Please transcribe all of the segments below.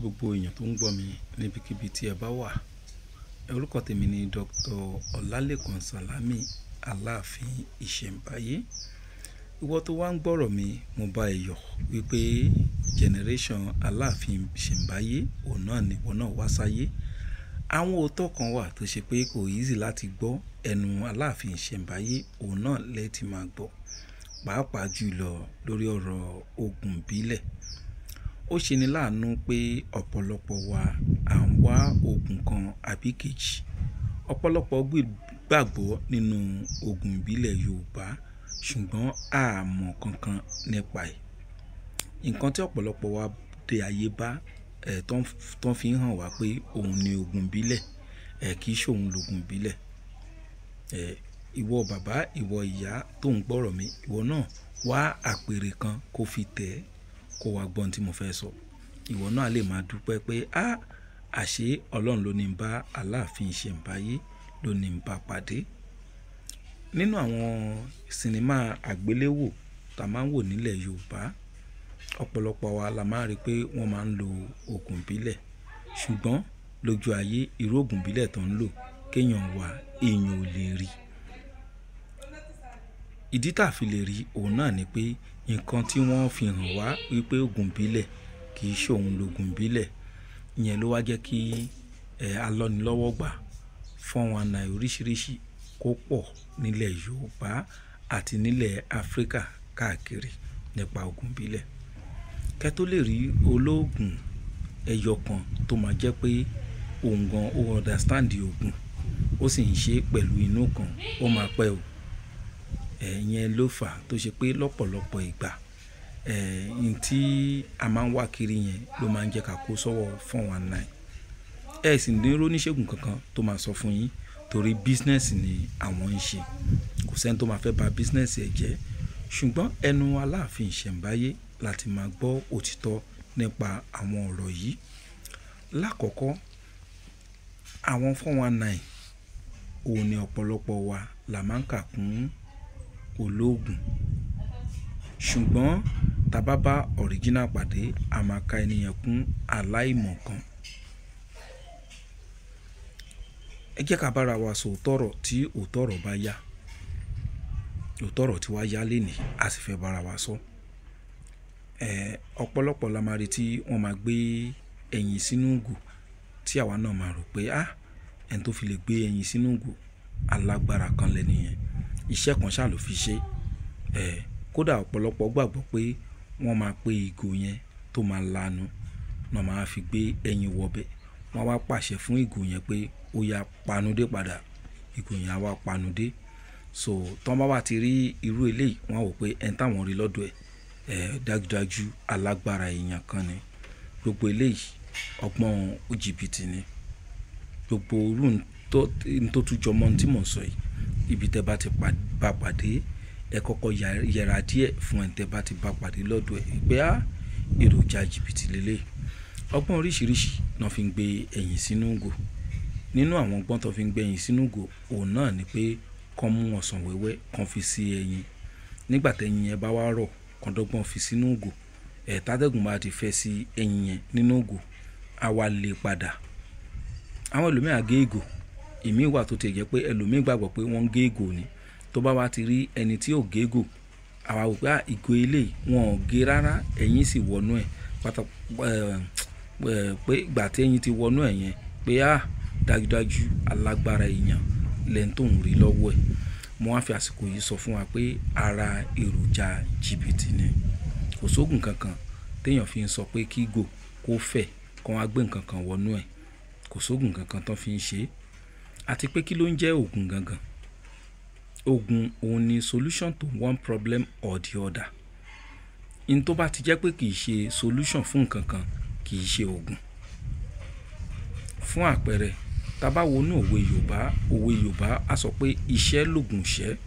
gbogbo èèyàn tó ń gbọ́ mi níbikíbi tí ẹ bá wà. Orúkọ tèmi ni Dr. Ọlálékan Sàlámì Aláàfin Ìṣẹ̀ǹbáyé. Ìwọ tó wá ń gbọ́rọ̀ mi, mo bá ẹ yọ̀ wípé generation Aláàfin Ìṣẹ̀ǹbáyé òun náà ni ìwọ náà wá sáyé. Àwọn òótọ́ kan wà tó ṣe pé kò easy láti gbọ́, ẹnu Aláàfin Ìṣẹ̀ǹbáyé òun náà lẹ ti máa gbọ́, pàápàá jùlọ lórí ọ̀rọ̀ ogun ìbílẹ̀. Ó ṣe ni láàánú pé ọ̀pọ̀lọpọ̀ wa à ń wá ogun kan àbí kejì. Ọ̀pọ̀lọpọ̀ gbàgbọ́ nínú ogun ìbílẹ̀ Yorùbá, ṣùgbọ́n a mọ̀ kankan nípa ẹ̀. Nǹkan tí ọ̀pọ̀lọpọ̀ wa dé ayé bá tó fi ń hàn wá pé òun ni ogun ìbílẹ̀, kì í ṣe òun lógun ìbílẹ̀. Ìwọ bàbá, ìwọ ìyá tó ń gbọ́rọ̀ mi, ìwọ náà wá àpẹẹrẹ kan kó fi tẹ̀ ẹ́, kó wá gbọ́n tí mo fẹ́ sọ. Ìwọ náà lè máa dúpẹ́ pé àṣé Ọlọ́run ló ní ń bá Aláàfin Ìṣẹ̀ǹbáyé ló ní ń bá pàdé. Nínú àwọn sinimá àgbéléwò tá máa ń wò nílẹ̀ Yorùbá, ọ̀pọ̀lọpọ̀ wa la máa rí pé wọ́n máa ń lo ogun ìbílẹ̀, ṣùgbọ́n lójú ayé irú ogun ìbílẹ̀ tó ń lò kéèyàn wà èèyàn ò lè rí. Ìdí tá fi lè rí òun náà ni pé nǹkan tí wọ́n fi hàn wá wípé ogun ìbílẹ̀ kì í ṣe òun lógun ìbílẹ̀, ìyẹn ló wá jẹ́ kí alọ́nilọ́wọ́gbà 419 oríṣiríṣi kó pọ̀ nílẹ̀ Yorùbá àti nílẹ̀ Áfíríkà káàkiri nípa ogun ìbílẹ̀. Kẹ́ tó lè rí ológun ẹyọ kan tó máa jẹ́ pé òun gan ó understand ogun, ó sì ń ṣe pẹ̀lú inú kan, ó máa pẹ́ o. Ìyẹn ló fà tó ṣe pé lọ́pọ̀lọpọ̀ ìgbà n tí a máa ń wá kiri yẹn ló máa ń jẹ́ ká kó sọ́wọ́ 419. Sì ní oníṣègùn kankan tó máa sọ fún yín, torí business ni àwọn ń ṣe, kò sẹ́ni tó máa fẹ́ bà business ẹ̀ jẹ́. Ṣùgbọ́n ẹnu Aláàfin Ìṣẹ̀ǹbáyé láti máa gbọ́ òtítọ́ nípa àwọn ọ̀rọ̀ yìí. Lákọ̀ọ́kọ́, àwọn 419 òun ni ọ̀pọ̀lọpọ̀ wa la máa ń kà kún ológun, ṣùgbọ́n tá bá bá original pàdé, a máa ka ènìyàn kún aláìmọ̀kan. Ẹ jẹ́ ká bára wa sọ òótọ́rọ̀ tí òótọ́rọ̀ bá yá. Òótọ́rọ̀ tí wá yá lénìí, a sì fẹ́ bára wa sọ. Ọ̀pọ̀lọpọ̀ la máa rí tí wọ́n máa gbé ẹyin sínú ìgò, tí àwa náà máa rò pé ẹni tó fi lè gbé ẹyin sínú ìgò alágbára kan lẹ́ni yẹn, iṣẹ́ kan ṣáà ló fi ṣe. Kódà ọ̀pọ̀lọpọ̀ gbàgbọ́ pé wọ́n máa pe ìgò yẹn tó máa lanu náà máa fi gbé ẹyin wọbẹ̀. Wọ́n wá pàṣẹ fún ìgò yẹn pé ó yá panudé padà, ìgò yẹn á wá panudé. So tọ́n bá wá ti rí irú eléyìí, wọ́n á wò pé ẹni táwọn rí lọ́dọ̀ dájúdájú alágbára èèyàn kan ni. Gbogbo eléyìí ọgbọ́n jìbìtì ni. Gbogbo irú tó tún jọmọ́ tí mò ń sọ yìí, ibi tẹ́ bá ti bá pàdé, ẹ kọ́kọ́ yẹra díẹ̀ fún ẹni tẹ́ bá ti bá pàdé lọ́dọ̀ pé èròjà jìbìtì lélẹ̀. Ọgbọ́n oríṣiríṣi náà fi ń gbé ẹyin sínú ìgò. Nínú àwọn ọgbọ́n tó fi ń gbé ẹyin sínú ìgò òun náà ni pé kán mú ọsàn wẹ́wẹ́ kan fi sí ẹyin. Nígbà tẹ́yin yẹn bá wá rọ̀, kán dọ́gbọ́n fi sínú ìgò. Tátẹ́gùn bá ti fẹ́ sí ẹyin yẹn nínú ìgò, á wá lè padà. Àwọn ẹlòmíràn gé ìgò, ìmí wà tó ti jẹ́ pé ẹlòmíì gbàgbọ́ pé wọ́n gé ìgò ni. Tó bá wá ti rí ẹni tí ò gé ìgò, àwa wò pé ìgò eléyìí wọn ò gé rárá, ẹyin sì wọnú ẹ̀ pé ìgbà tí ẹyin ti wọnú ẹ̀ yẹn pé dájúdájú alágbára èèyàn lẹ́ni tó ń rí lọ́wọ́ ẹ̀. Mo wá fi àsìkò yìí sọ fún wa pé ara èròjà jìbìtì ni. Kò sógun kankan téèyàn fi ń sọ pé kí ìgò kó fẹ̀ kán wá gbé nǹkan kan wọnú ẹ̀. Kò sógun kankan tán fi ń ṣe. Àti pé kí ló ń jẹ́ ogun gangan? Ogun òun ni solution to one problem or the other. In tó bá ti jẹ́ pé kì í ṣe solution fún nǹkan kan, kì í ṣe ogun. Fún àpẹẹrẹ, tá bá wo inú òwe Yorùbá á sọ pé iṣẹ́ lògùn ìṣẹ́.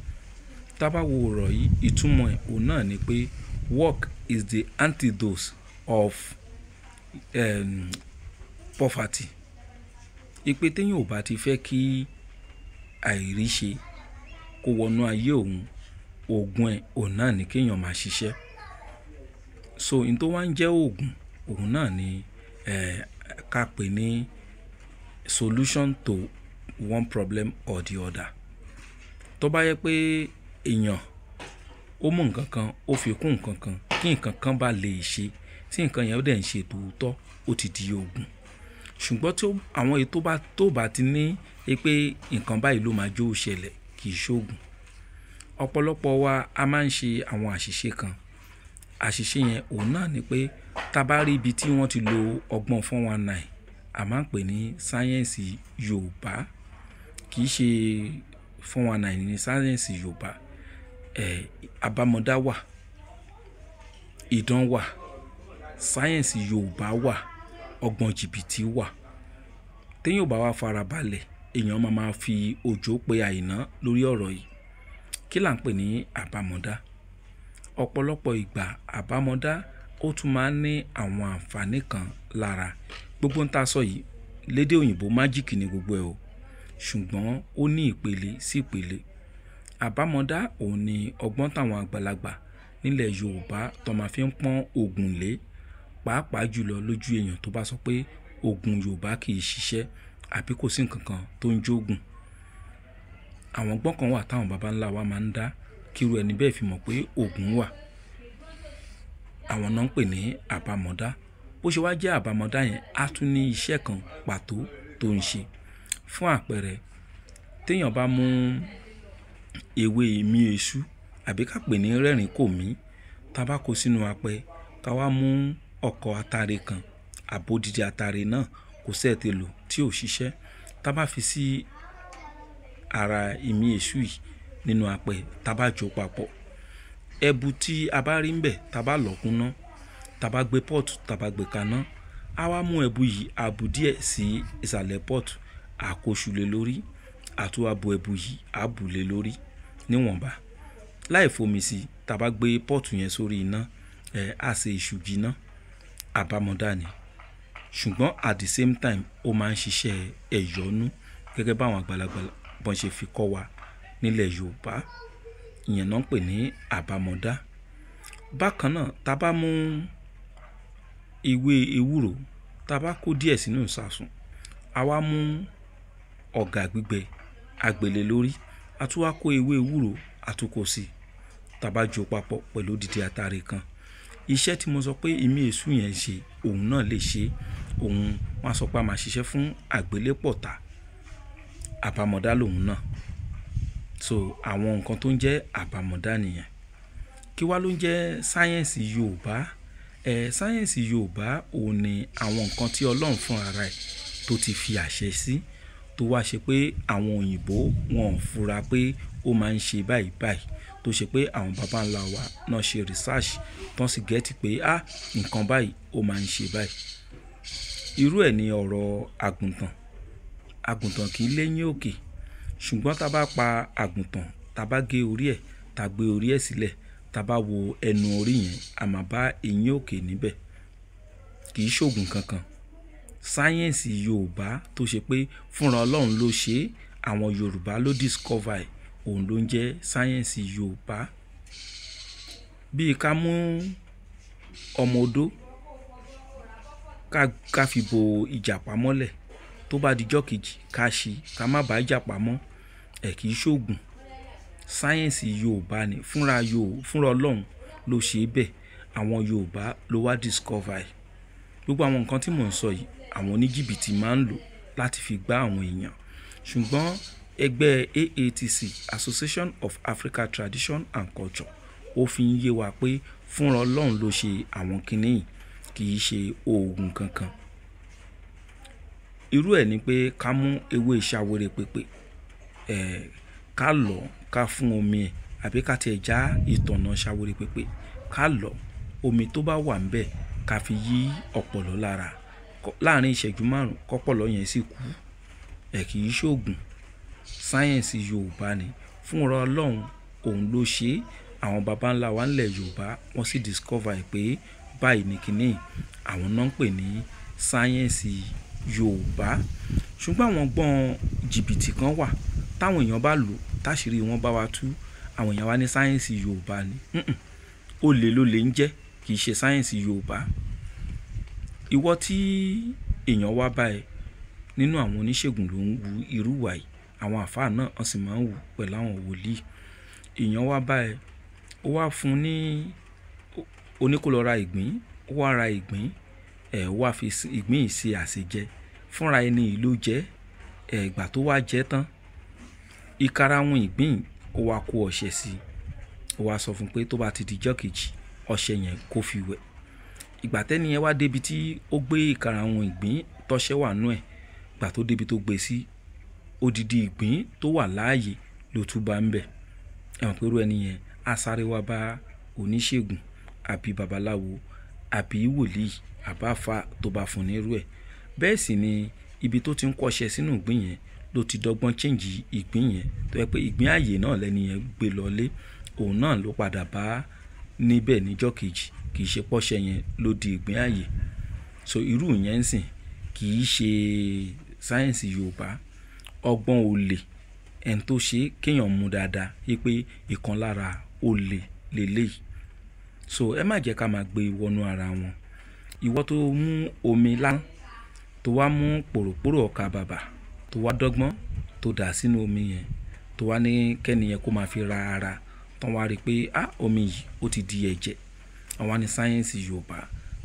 Tá bá wo ọ̀rọ̀ yìí, ìtumọ̀ ẹ̀ òun náà ni pé work is the antidote of poverty. Ìpè téèyàn ò bá ti fẹ́ kí àìríṣe kó wọnú ayé òun, oògùn ẹ̀ òun náà ni kéèyàn máa ṣiṣẹ́. So in tó wá ń jẹ́ oògùn òun náà ni ká pè ní solution to one problem or the other. Tó bá yẹ pé èèyàn ó mú nǹkan kan ó fi kún nǹkan kan kí nǹkan kan bá lè ṣe tí nǹkan yẹn ó dẹ̀ ń ṣe tòótọ́ ó ti di oògùn. Ṣùgbọ́n tí àwọn èyí tó bá ti ní pé nǹkan báyìí ló máa jó ṣẹlẹ̀ kì í ṣoògùn. Ọ̀pọ̀lọpọ̀ wa a máa ń ṣe àwọn àṣìṣe kan. Àṣìṣe yẹn òun náà ni pé tá bá rí ibi tí wọ́n ti lo ọgbọ́n 419 a máa ń pè ní sáyẹ́ǹsì Yorùbá, kì í ṣe 419 ní sáyẹ́ǹsì Yorùbá. Àbámọ̀dá wà, idán wà, sáyẹ́ǹsì Yorùbá wà, ọgbọ́n jìbìtì wà. Téèyàn ò bá wá farabalẹ̀ èèyàn máa fi òjò pe àìná lórí ọ̀rọ̀ yìí. Kí là ń pè ní àbámọ̀dá? Ọ̀pọ̀lọpọ̀ ìgbà àbámọ̀dá ó tún máa ń ní àwọn àǹfààní kan lára. Gbogbo ń tá sọ yìí lédè òyìnbó májíìkì ni gbogbo ẹ̀ o, ṣùgbọ́n ó ní ìpele sí ìpele. Àbámọ̀dá òun ni ọgbọ́n táwọn àgbàlagbà nílẹ̀ Yorùbá tó máa fi ń pọ́n Ògún lé, pàápàá jùlọ lójú èèyàn tó bá sọ pé Ògún Yorùbá kì í ṣiṣẹ́ àbí kò sí nǹkan kan tó ń jógùn. Àwọn ọgbọ́n kan wà táwọn baba ńlá wa máa ń dá kíru ẹni bẹ́ẹ̀ fi mọ̀ pé Ògún wà. Àwọn náà ń pè ní àbámọ̀dá. Bó ṣe wá jẹ́ àbámọ̀dá yẹn á tún ní iṣẹ́ kan pàtó tó ń ṣe. Fún àpẹẹrẹ, téèyàn bá mú ewé ìmí èṣù àbí ká pè ní rẹ́rìn kò mí, tá bá kó sínú apẹ, ká wá mú ọ̀kọ̀ atare kan, àbódìdí atare náà kò sẹ́ẹ̀tì lò tí ò ṣiṣẹ́. Tá bá fi sí ara ìmí èṣù yìí nínú apẹ, tá bá jó papọ̀, ẹbu tí a bá rí ń bẹ̀ tá bá lọ̀ kúnná, tá bá gbé pọ́ọ̀tù tá bá gbé kaná, a wá mú ẹbu yìí a bù díẹ̀ sí ìsàlẹ̀ pọ́ọ̀tù, a kó ṣù lé lórí, a tún wá bu ẹbu yìí a bù lé lórí níwọ̀nba láì fomi sí. Tá bá gbé pọ́ọ̀tù yẹn sórí iná, a ṣe iṣu jiná. Àbámọ̀dá ni, ṣùgbọ́n at the same time ó máa ń ṣiṣẹ́ ẹ̀yọ́nú gẹ́gẹ́ báwọn àgbàlagbà bọ́n ṣe fi kọ́ wa nílẹ̀ Yorùbá. Ìyẹn náà ń pè ní àbámọ̀dá. Bákan náà tá bá mú ewé ewúro, tá bá kó díẹ̀ sínú ìsasùn, a wá mú ọ̀gà gbígbẹ agbèlé lórí, a tún wá kó ewé ewúro àtúkò sí, tá bá jó papọ̀ pẹ̀lú dídí atare kan. Iṣẹ́ tí mo sọ pé ìmí èṣù yẹn ṣe òun náà lè ṣe. Òun wọ́n sọ pé a máa ṣiṣẹ́ fún àgbélépọ̀tà. Àbámọ̀dá lòun náà. So àwọn nǹkan tó ń jẹ́ àbámọ̀dá nìyẹn. Kí wá ló ń jẹ́ sáyẹ́ǹsì Yorùbá? Sáyẹ́ǹsì Yorùbá òun ni àwọn nǹkan tí Ọlọ́run fún ara ẹ̀ tó ti fi àṣẹ sí, tó wá ṣe pé àwọn òyìnbó wọn ò fura pé ó máa ń ṣe báyìí báyìí, tó ṣe pé àwọn baba ńlá wa náà ṣe research tán sì gẹ́tì pé nǹkan báyìí ó máa ń ṣe báyìí. Irú ẹ̀ ni ọ̀rọ̀ àgùntàn. Àgùntàn kì í léyín òkè, ṣùgbọ́n tá bá pa àgùntàn, tá bá gé orí ẹ̀, tá gbé orí ẹ̀ sílẹ̀, tá bá wo ẹnu orí yẹn, a máa bá eyín òkè níbẹ̀. Kì í ṣoògùn kankan. Sáyẹ́ǹsì Yorùbá tó ṣe pé fúnra Ọlọ́run ló ṣe, àwọn Yorùbá ló discover ẹ̀, òun ló ń jẹ́ sáyẹ́ǹsì Yorùbá. Bí ká mú ọmọ odó ká fi bo ìjàpá mọ́lẹ̀, tó bá dijọ́ kejì ká ṣí ká má bàá ìjàpá mọ́, kì í ṣoògùn. Sáyẹ́ǹsì Yorùbá ni, fúnra Ọlọ́run ló ṣe bẹ́ẹ̀, àwọn Yorùbá ló wá discover ẹ̀. Gbogbo àwọn nǹkan tí mò ń sọ yìí àwọn oníjìbìtì máa ń lò láti fi gbá àwọn èèyàn. Ṣùgbọ́n ẹgbẹ́ AATC, Association of Africa Tradition and Culture, ó fi ń yé wa pé fúnra Ọlọ́run ló ṣe àwọn kinní yìí, kì í ṣe oògùn kankan. Irú ẹ̀ ni pé ká mú ewé ìṣàwèrè pèpè, ká lọ̀ ká fún omi ẹ̀, àbí ká tiẹ̀ já ìtànná ìṣàwèrè pèpè, ká lọ̀ omi tó bá wà ńbẹ̀ ká fi yí ọ̀pọ̀lọ́ lára láàrin ìṣẹ́jú 5 kọ́pọ̀lọ́ yẹn sì kú. Kì í ṣoògùn. Sáyẹ́ǹsì Yorùbá ni, fúnra Ọlọ́run òun ló ṣe. Àwọn baba ńlá wa nílẹ̀ Yorùbá wọ́n sì discover pé báyìí ni kinní, àwọn náà ń pè ní sáyẹ́ǹsì Yorùbá. Ṣùgbọ́n àwọn ọgbọ́n jìbìtì kan wà táwọn èèyàn bá lò táṣìírí wọn bá wa tú, àwọn èèyàn wá ní sáyẹ́ǹsì Yorùbá ni. Olè ló lè ń jẹ́, kì í ṣe sáyẹ́ǹsì Yorùbá. ìwọ tí èèyàn wá báyìí nínú àwọn oníṣègùn ló ń wu irú wà yìí, àwọn àfáà náà wọ́n sì máa ń wù pẹ̀lú àwọn wòlíì. èèyàn wá báyìí, ó wá fún ní oníkólọ́ra ìgbín, ó wá ra ìgbín, ó wá fi ìgbín yìí ṣe àṣejẹ fúnra ẹni yìí ló jẹ. Ìgbà tó wá jẹ tán, ìkarahun ìgbín ó wá kó ọṣẹ sí i, ó wá sọ fún pé tó bá ti di ijọ́ kejì ọṣẹ yẹn kó fi wẹ̀. ìgbà tẹ́ni yẹn wá débi tí ó gbé ìkarahun ìgbín tọ́ṣẹ́ wà nú ẹ̀, ìgbà tó débi tó gbé sí, odidi ìgbín tó wà láàyè ló tún bá ń bẹ̀. ẹ̀wọ̀n pẹ̀lú ẹni yẹn á sáré wá bá oníṣègùn àbí babaláwo àbí wòlíì àbáfà tó bá fún nírú ẹ̀. bẹ́ẹ̀ sì ni ibi tó ti ń kọ́ṣẹ́ sínú ìgbín yẹn ló ti dọ́gbọ́n change ìgbín yẹn, tó yẹ pé ìgbín ààyè náà lẹ́ni yẹn gbé lọlé, òun náà ló padà bá níbẹ̀ níjọ́ kejì, kì í ṣe pọ́ṣẹ yẹn ló di ìgbín ààyè. so irú yẹn ń sìn kì í ṣe sáyẹ́ǹsì Yorùbá, ọgbọ́n olè ẹni tó ṣe kéèyàn mú dáadáa yí pé ìkan lára olè lélẹ́yìí. so ẹ má jẹ́ ká máa gbé wọnú ara wọn. ìwọ tó mú omi lásán tó wá mú pòròpórò ọkà bàbà tó wá dọ́gbọ́n tó dà sínú omi yẹn, tó wá ní kẹ́ni yẹn kó máa fi ra ara, tán wá rí i pé omi yìí ó ti di ẹ̀jẹ̀. àwọn ní sáyẹ́ǹsì Yorùbá,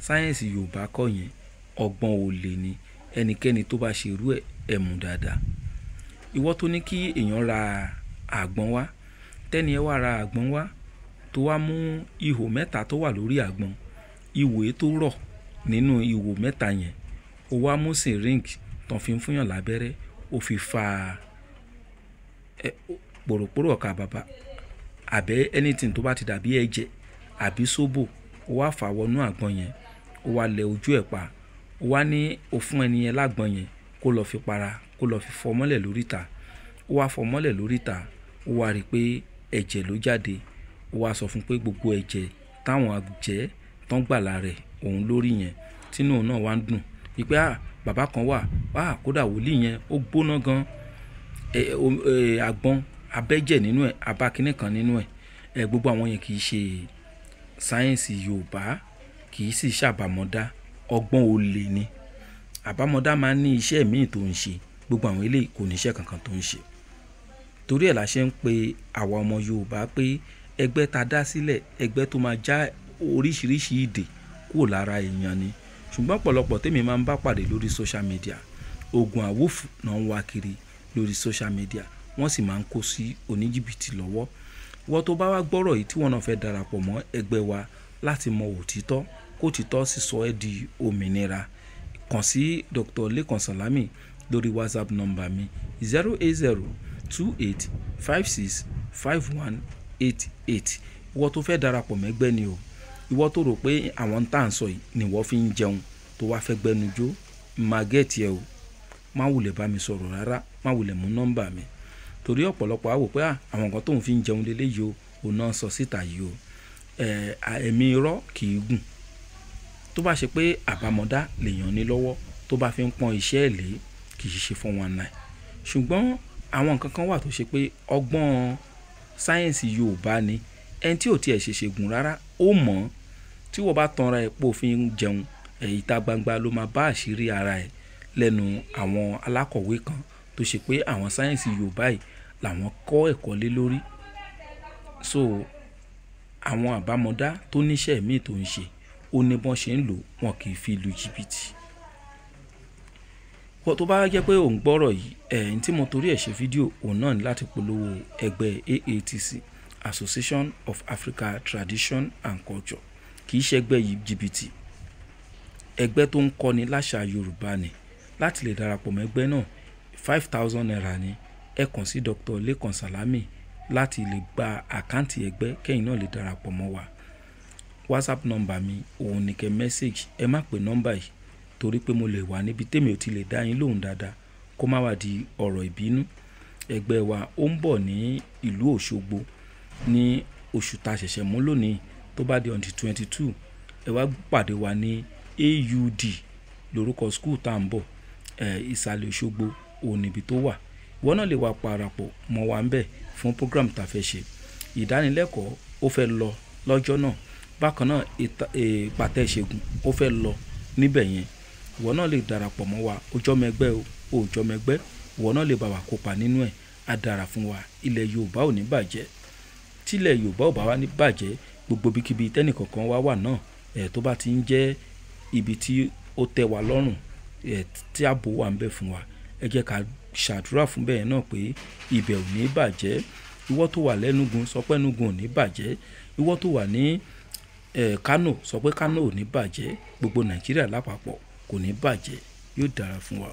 sáyẹ́ǹsì Yorùbá kọ́ yẹn, ọgbọ́n olè ni. ẹnikẹ́ni tó bá ṣe irú ẹ̀ mú dáadáa. ìwọ tó ní kí èèyàn ra àgbọn wá, tẹ́ni ẹ wá ra àgbọn wá tó wá mú ihò mẹ́ta tó wà lórí àgbọn, ihò tó rọ̀ nínú ihò mẹ́ta yẹn, ó wá mú syringe tán fi ń fúnyàn lábẹ́rẹ́, ó fi fa pòròpórò ọkà bàbà àbẹ́ anything tó bá ti dàbí ẹ̀jẹ̀ àbí sóbò, ó wá fà wọnú àgbọn yẹn, ó wá lẹ ojú ẹ̀ pa, ó wá ní ó fún ẹni yẹn lágbọn yẹn kó lọ fi para, kó lọ fi fọ mọ́lẹ̀ lóríta. ó wá fọ mọ́lẹ̀ lóríta, ó wá rí i pé ẹ̀jẹ̀ ló jáde. ó wá sọ fún pé gbogbo ẹ̀jẹ̀ táwọn àjẹ́ tán gbà lára rẹ̀ òun lórí yẹn, tínú òun náà wá ń dùn wípé bàbá kan wà, kódà wòlíì yẹn ó gbóná gan, àgbọn abẹ́jẹ̀ nínú ẹ̀, abákiní kan nínú ẹ̀. gbogbo àwọn yẹn kì í ṣe sáyẹ́ǹsì Yorùbá, kì í sì ṣàbàmọ́dá, ọgbọ́n olè ni. àbámọ́dá máa ń ní iṣẹ́ míì tó ń ṣe, gbogbo àwọn eléyìí kò ní iṣẹ́ kankan tó ń ṣe. torí ẹ̀ la ṣe ń pe àwa ọmọ Yorùbá pé ẹgbẹ́ ta dá sílẹ̀, ẹgbẹ́ tó máa já oríṣiríṣi ìdè kúrò lára èèyàn ni. ṣùgbọ́n ọ̀pọ̀lọpọ̀ tèmi máa ń bá pàdé lórí social media, oògùn àwòfù náà ń wá kiri lórí social media, wọ́n sì máa ń kó sí oníjìbìtì lọ́wọ́. wọ́n tó bá wá gbọ́rọ̀ yìí tí wọ́n náà fẹ́ darapọ̀ mọ́ ẹgbẹ́ wa láti mọ òtítọ́, kó òtítọ́ sì sọ ẹ́ di òmìnira, kàn sí Dr. Lekan Salami lórí WhatsApp nọ́mbà mi 08028565188. ìwọ tó fẹ́ darapọ̀ mẹ́gbẹ́ ni o. ìwọ tó rò pé àwọn tá à ń sọ yìí ni wọ́n fi ń jẹun, tó wá fẹ́ gbẹnujó, máa gẹ̀ẹ́tì ẹ o. má wulẹ̀ bá mi sọ̀rọ̀ rárá, má wulẹ̀ mú nọ́mbà mi, torí ọ̀pọ̀lọpọ̀ á wò pé àwọn nǹkan tóun fi ń jẹun lélẹ́yìí o, òun náà sọ síta yìí o. ẹ̀mí irọ́ kì í gùn. tó bá ṣe pé àbámọ́dá lèèyàn ní lọ́wọ́ tó bá fi ń pọ́n iṣẹ́ ẹ̀ lé, kì í ṣe 419. ṣùgbọ́n àwọn nǹkan kan wà tó ṣe pé ọgbọ́n sáyẹ́ǹsì Yorùbá ni. ẹni tí ò tiẹ̀ ṣe ṣègùn rárá ó mọ̀, tí wọ́n bá tanra ẹ̀ pò fi ń jẹun, ìta gbangba ló máa bá àṣírí ara ẹ̀ lẹ́nu àwọn alákọ̀wé kan tó ṣe pé àwọn sáyẹ́ǹsì Yorùbá yìí làwọn kọ́ ẹ̀kọ́ lé lórí. so àwọn àbámọ́dá tó níṣẹ́ míì tó ń ṣe, ó ní bọ́n ṣe ń lò, wọn kì í fi lu jìbìtì. wọ́n tó bá jẹ́ pé òun gbọ́rọ̀ yìí, ẹ̀yìn tí mo torí ẹ̀ ṣe fídíò òun náà ní láti polówó ẹgbẹ́ AATC, Association of Africa Tradition and Culture. kì í ṣe ẹgbẹ́ yìí jìbìtì, ẹgbẹ́ tó ń kọ́ni láṣà Yorùbá ni. láti lè darapọ̀ mẹ́gbẹ́ náà 5,000 naira ni. ẹ kàn sí Dr. Lekan Salami láti lè gba àkáǹtì ẹgbẹ́, kẹ́yìn náà lè darapọ̀ mọ́ wa. WhatsApp nọ́mbà mi òun ní kẹ́ mẹ́sẹ̀gì, ẹ má pè nọ́mbà yìí torí pé mo lè wà níbi tèmi ò ti lè dá yín lóhùn dáadáa, kó má wá di ọ̀rọ̀ ìbínú. ẹgbẹ́ wa ó ń bọ̀ ní ìlú Òṣogbo ní oṣù tá a ṣẹ̀ṣẹ̀ mú lónìí, tó bá di on the 22 ẹ wá pàdé wa ní AUD lórúkọ school tá à ń bọ̀, ìsàlẹ̀ Òṣogbo òun níbi tó wà. ìwọ náà lè wá parapọ̀ mọ́ wa ń bẹ̀ fún program tá a fẹ́ ṣe. ìdánilẹ́kọ̀ọ́ ó fẹ́ lọ lọ́jọ́ náà, bákan náà ìpàtẹ ìṣègùn ó fẹ́ lọ níbẹ̀ yẹn ìwọ náà lè darapọ̀ mọ́ wa ojọ́mọ ẹgbẹ́ o òòjọ́mọ ẹgbẹ́ ìwọ náà lè bá wa kópa nínú ẹ̀ á dára fún wa ilẹ̀ Yorùbá ò ní bàjẹ́ tílẹ̀ Yorùbá ò bá wá ní bàjẹ́ gbogbo ibikíbi tẹ́nìkọ̀ọ̀kan wà náà tó bá ti ń jẹ́ ibi tí ó tẹ́ wa lọ́rùn tí ààbò wà ń bẹ fún wa ẹ jẹ́ ká ṣàdúrà fún bẹ́ẹ̀ náà pé ibẹ̀ ò ní bàjẹ́ ìwọ tó wà lẹ́nugun sọ pé Enugu ò ní bàjẹ́ ìwọ tó wà ní Kano sọ pé Kano ò ní bàjẹ́ gbogbo Nàìjíríà lápapọ̀ kò ní bàjẹ́ yóò dára fún wa.